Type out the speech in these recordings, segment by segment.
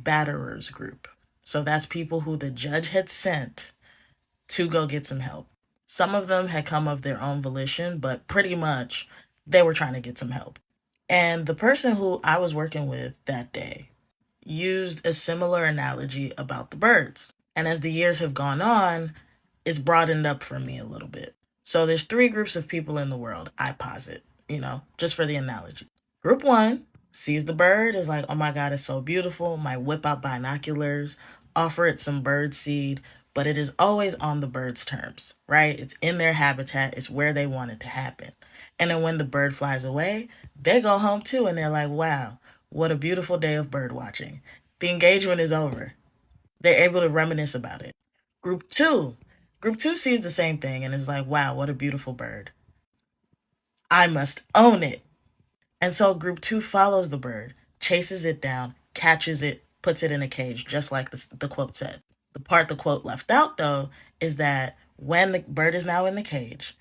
batterers group. So that's people who the judge had sent to go get some help. Some of them had come of their own volition, but pretty much they were trying to get some help. And the person who I was working with that day used a similar analogy about the birds. And as the years have gone on, it's broadened up for me a little bit. So there's three groups of people in the world, I posit, just for the analogy. Group one sees the bird, is like, oh my God, it's so beautiful. Might whip out binoculars, offer it some bird seed, but it is always on the bird's terms, right? It's in their habitat, it's where they want it to happen. And then when the bird flies away, they go home too and they're like, wow, what a beautiful day of bird watching. The engagement is over. They're able to reminisce about it. Group two. Group two sees the same thing and is like, wow, what a beautiful bird. I must own it. And so group two follows the bird, chases it down, catches it, puts it in a cage, just like the quote said. The part the quote left out, though, is that when the bird is now in the cage,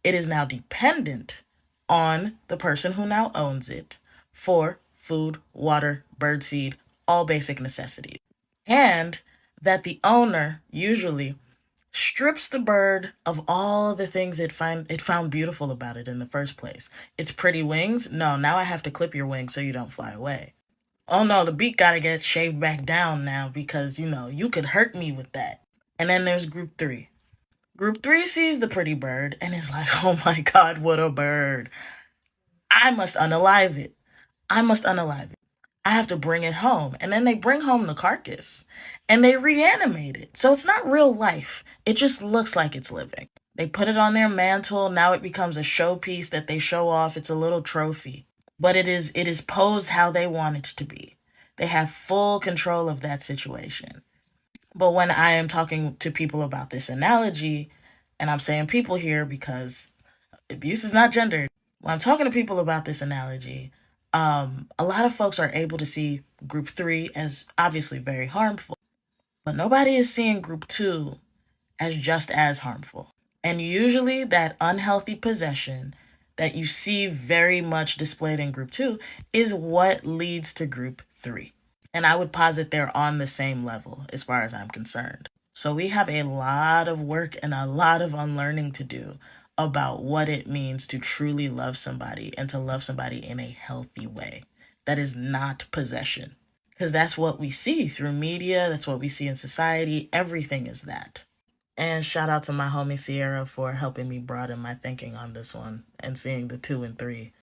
it is now dependent on the person who now owns it for food, water, birdseed, all basic necessities. And that the owner usually strips the bird of all the things it found beautiful about it in the first place. Its pretty wings? No, now I have to clip your wings so you don't fly away. Oh no, the beak gotta get shaved back down now because you could hurt me with that. And then there's group three. Group three sees the pretty bird and is like, oh my God, what a bird. I must unalive it. I must unalive it. I have to bring it home. And then they bring home the carcass and they reanimate it. So it's not real life. It just looks like it's living. They put it on their mantle. Now it becomes a showpiece that they show off. It's a little trophy. But it is posed how they want it to be. They have full control of that situation. But when I am talking to people about this analogy, and I'm saying people here because abuse is not gendered. When I'm talking to people about this analogy, a lot of folks are able to see group three as obviously very harmful, but nobody is seeing group two as just as harmful. And usually, that unhealthy possession that you see very much displayed in group two is what leads to group three. And I would posit they're on the same level as far as I'm concerned. So we have a lot of work and a lot of unlearning to do about what it means to truly love somebody and to love somebody in a healthy way that is not possession. Because that's what we see through media, that's what we see in society. Everything is that. And shout out to my homie Sierra for helping me broaden my thinking on this one and seeing the two and three